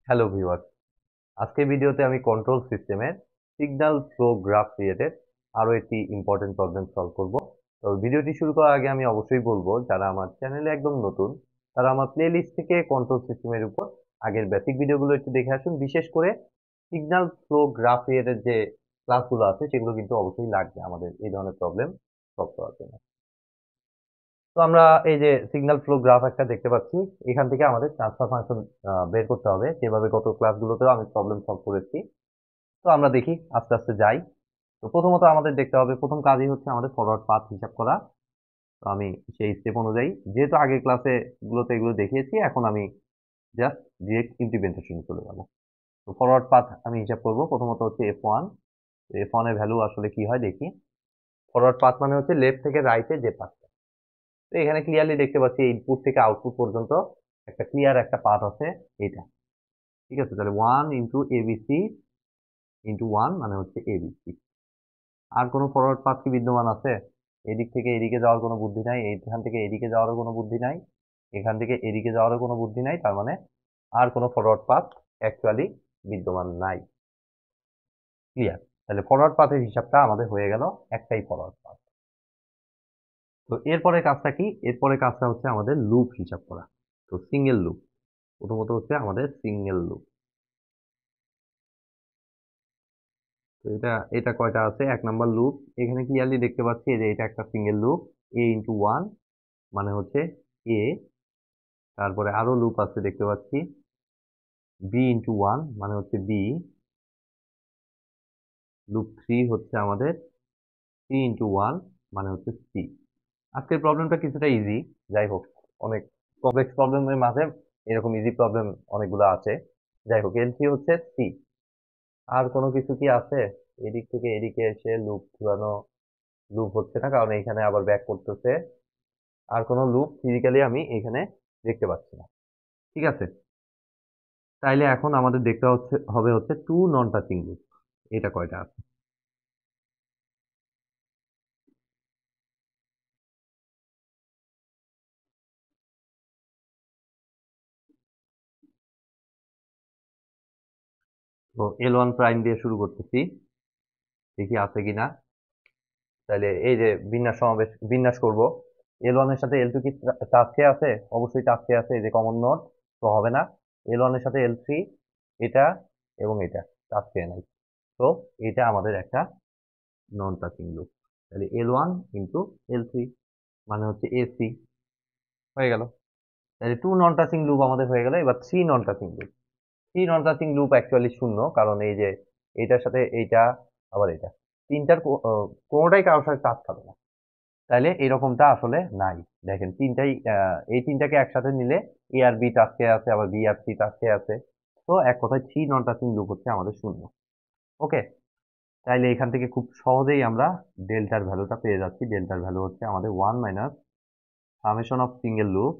Hello viewers, আজকের ভিডিওতে আমি কন্ট্রোল সিস্টেমের সিগন্যাল ফ্লো গ্রাফ রিলেটেড আরো একটি ইম্পর্টেন্ট প্রবলেম সলভ করব। তো ভিডিওটি শুরু করার আগে আমি অবশ্যই বলবো, যারা আমার চ্যানেলে একদম নতুন তারা আমার প্লেলিস্ট থেকে কন্ট্রোল সিস্টেমের উপর আগের বেসিক ভিডিওগুলো একটু দেখে আসুন। বিশেষ করে সিগন্যাল ফ্লো গ্রাফ রিলেটেড যে ক্লাসগুলো আছে সেগুলো কিন্তু অবশ্যই লাগবে আমাদের এই ধরনের প্রবলেম সলভ করার জন্য। তো আমরা এই যে সিগন্যাল ফ্লো গ্রাফ একটা দেখতে পাচ্ছি, এখান থেকে আমাদের ট্রান্সফার ফাংশন বের করতে হবে, যেভাবে গত ক্লাসগুলোতেও আমি প্রবলেম সলভ করেছি। তো আমরা দেখি, আস্তে আস্তে যাই। তো প্রথমত আমাদের দেখতে হবে, প্রথম কাজই হচ্ছে আমাদের ফরওয়ার্ড পাথ হিসাব করা। তো আমি সেই স্টেপ অনুযায়ী, যেহেতু আগের ক্লাসে গুলোতে এগুলো দেখিয়েছি, এখন আমি জাস্ট ডিরেক্ট ইমপ্লিমেন্টেশনে চলে যাবো। তো ফরওয়ার্ড পাথ আমি হিসাব করব। প্রথমত হচ্ছে F1। F1 এর ভ্যালু আসলে কি হয় দেখি। ফরওয়ার্ড পাথ মানে হচ্ছে লেফট থেকে রাইটে যে পাথ। তো এখানে ক্লিয়ারলি দেখতে পাচ্ছি ইনপুট থেকে আউটপুট পর্যন্ত একটা ক্লিয়ার একটা পাথ আছে, এটা। ঠিক আছে, তাহলে 1 × ABC × 1 মানে হচ্ছে ABC। আর কোনো ফরওয়ার্ড পাথ কি বিদ্যমান আছে? এদিক থেকে এদিকে যাওয়ার কোনো বুদ্ধি নাই, এখান থেকে এদিকে যাওয়ারও কোনো বুদ্ধি নাই, এখান থেকে এদিকে যাওয়ারও কোনো বুদ্ধি নাই। তার মানে আর কোনো ফরওয়ার্ড পাথ অ্যাকচুয়ালি বিদ্যমান নাই। ক্লিয়ার? তাহলে ফরওয়ার্ড পাথের হিসাবটা আমাদের হয়ে গেল, একটাই ফরওয়ার্ড পাথ। তো এরপরে কাজটা কি? এরপরে কাজটা হচ্ছে আমাদের লুপ হিসাব করা। তো সিঙ্গেল লুপ, প্রথমত হচ্ছে আমাদের সিঙ্গেল লুপ। তো এটা এটা কয়টা আছে? 1 নাম্বার লুপ। এখানে ক্লিয়ারলি দেখতে পাচ্ছি যে এটা একটা সিঙ্গেল লুপ, A × 1 মানে হচ্ছে A। তারপরে আরো লুপ আছে দেখতে পাচ্ছি, B × 1 মানে হচ্ছে B। লুপ 3 হচ্ছে আমাদের C × 1 মানে হচ্ছে C। আজকের প্রবলেমটা কিছুটা ইজি। যাই হোক, অনেক কমপ্লেক্স প্রবলেমের মাঝে এরকম ইজি প্রবলেম অনেকগুলো আছে। যাই হোক, L3 হচ্ছে C। আর কোনো কিছু কি আছে? এদিক থেকে এদিকে এসে লুপ ঘুরানো, লুপ হচ্ছে না কারণ এখানে আবার ব্যাক করতেছে। আর কোনো লুপ ফিজিক্যালি আমি এখানে দেখতে পাচ্ছি না। ঠিক আছে, তাইলে এখন আমাদের দেখতে হবে টু নন টাচিং লুপ। এটা কয়টা আছে? তো L1 প্রাইম দিয়ে শুরু করতেছি, দেখি আছে কিনা। তাহলে এই যে বিন্যাস করব। L1 এর সাথে L2 কি টাচ খেয়ে আছে? অবশ্যই টাচ খেয়ে আছে, এই যে কমন নোড, তো হবে না। L1 এর সাথে L3, এটা এবং এটা টাচ খেয়ে নাই। তো এটা আমাদের একটা নন টাচিং লুপ। তাহলে L1 × L3 মানে হচ্ছে AC। হয়ে গেল। তাহলে টু নন টাচিং লুপ আমাদের হয়ে গেল। এবার three non touching loop. Three non touching loop actually শূন্য, কারণ এই যে এইটার সাথে এইটা, আবার এটা, তিনটার কোনোটাই কারোর সাথে টাচ খাবে না। তাইলে এরকমটা আসলে নাই। দেখেন তিনটাই, এই তিনটাকে একসাথে নিলে এ আর বি টাচ খেয়ে আছে, আবার বি আর সি টাচ খেয়ে আছে। তো এক কথায় থ্রি নন টাচিং লুপ হচ্ছে আমাদের শূন্য। ওকে, তাইলে এখান থেকে খুব সহজেই আমরা ডেল্টার ভ্যালুটা পেয়ে যাচ্ছি। ডেল্টার ভ্যালু হচ্ছে আমাদের 1 - summation of single loop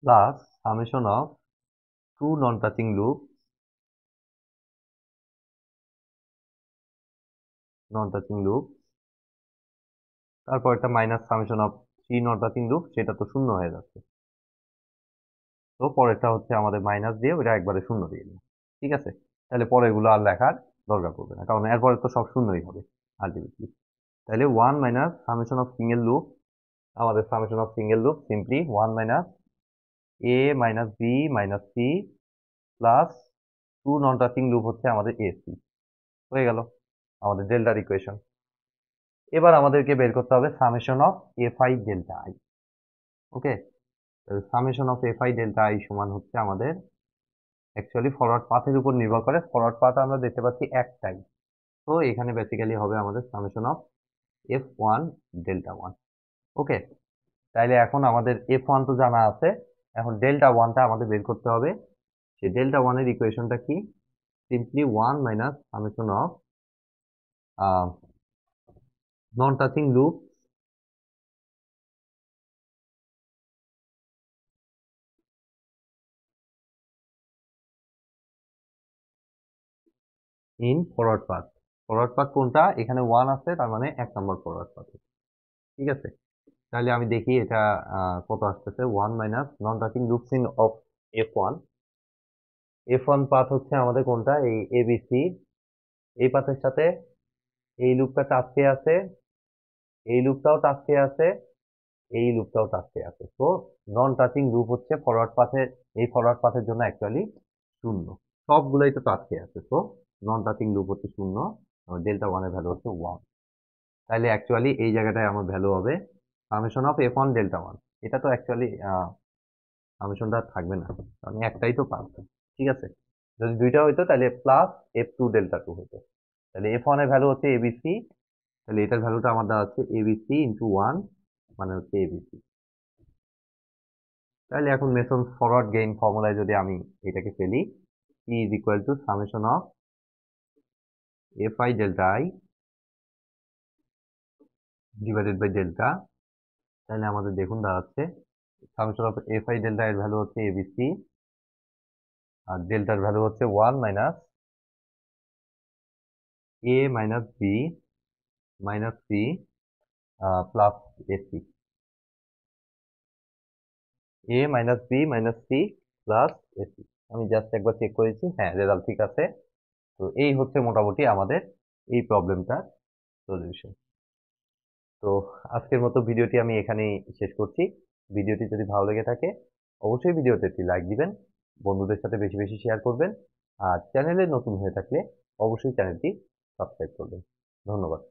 plus summation of two non touching loop, তারপর একটা minus summation of three non touching loop, সেটা তো শূন্য হয়ে যাচ্ছে। তো পরেরটা হচ্ছে আমাদের মাইনাস দিয়ে ওটা একবারে শূন্য দিয়ে দিই। ঠিক আছে, তাহলে পরেরগুলো আর লেখার দরকার পড়বে না, কারণ এরপরে তো সব শূন্যই হবে আলটিমেটলি। তাহলে 1 - সামেশন অফ সিঙ্গেল লুপ, আমাদের summation of single loop simply 1 - A - B - C plus two non touching loop হচ্ছে আমাদের AC। হয়ে গেল আমাদের ডেল্টার ইকুয়েশন। এবার আমাদেরকে বের করতে হবে summation of FI delta I। Okay, summation of FI delta I সমান হচ্ছে আমাদের, অ্যাকচুয়ালি ফরওয়ার্ড পাথের উপর নির্ভর করে। ফরওয়ার্ড পাথ আমরা দেখতে পাচ্ছি একটাই। তো এখানে বেসিক্যালি হবে আমাদের সামেশন অফ F1 ডেল্টা 1। ওকে, তাইলে এখন আমাদের F1 তো জানা আছে, এখন ডেল্টা 1টা আমাদের বের করতে হবে। সেই ডেল্টা 1 এর ইকুয়েশনটা কি? Simply 1 - summation of non touching loop in forward path. Forward path কোনটা? এখানে 1 আছে, তার মানে 1 নম্বর ফরওয়ার্ড পাথ। ঠিক আছে, তাহলে আমি দেখি এটা কত আসতেছে। 1 minus non touching loops in of F1। F1 path হচ্ছে আমাদের কোনটা, এই ABC। এই পাথের সাথে এই লুপটা টাচ খেয়ে আছে, এই লুপটাও টাচ খেয়ে আছে, এই লুপটাও টাচ খেয়ে আছে। তো নন টাচিং লুপ হচ্ছে ফরওয়ার্ড পাথের, এই ফরওয়ার্ড পাথের জন্য অ্যাকচুয়ালি শূন্য। সবগুলোই তো টাচ খেয়ে আছে, তো নন টাচিং লুপ হচ্ছে শূন্য। ডেল্টা ওয়ানের ভ্যালু হচ্ছে 1। তাহলে অ্যাকচুয়ালি এই জায়গাটায় আমার ভ্যালু হবে সামেশন অফ F1 ডেল্টা 1। এটা তো অ্যাকচুয়ালি সামেশনটা থাকবে না, কারণ একটাই তো পাথ। ঠিক আছে, যদি দুইটা হইতো তাহলে প্লাস F2 ডেল্টা 2 হতো। তাহলে F1 এর ভ্যালু হচ্ছে ABC। তাহলে এটার ভ্যালুটা আমার দেওয়া আছে ABC ইন্টু 1, মানে হচ্ছে ABC। তাহলে এখন মেসন ফরওয়ার্ড গেইন ফর্মুলায় যদি আমি এটাকে ফেলি, E is equal to summation of Fi delta I divided by delta. তাহলে আমাদের দেখুন দাঁড়াচ্ছে সামেশন অফ Fi ডেল্টা এর ভ্যালু হচ্ছে ABC, আর ডেল্টার ভ্যালু হচ্ছে 1 minus A minus B minus C plus AC। A minus B minus C plus AC। আমি জাস্ট একবার চেক করেছি, হ্যাঁ রেজাল্ট ঠিক আছে। তো এই হচ্ছে মোটামুটি আমাদের এই প্রবলেমটার সলিউশন। তো আজকের মতো ভিডিওটি আমি এখানেই শেষ করছি। ভিডিওটি যদি ভালো লেগে থাকে অবশ্যই ভিডিওতে একটি লাইক দিবেন, বন্ধুদের সাথে বেশি বেশি শেয়ার করবেন, আর চ্যানেলে নতুন হয়ে থাকলে অবশ্যই চ্যানেলটি সাবস্ক্রাইব করবেন। ধন্যবাদ।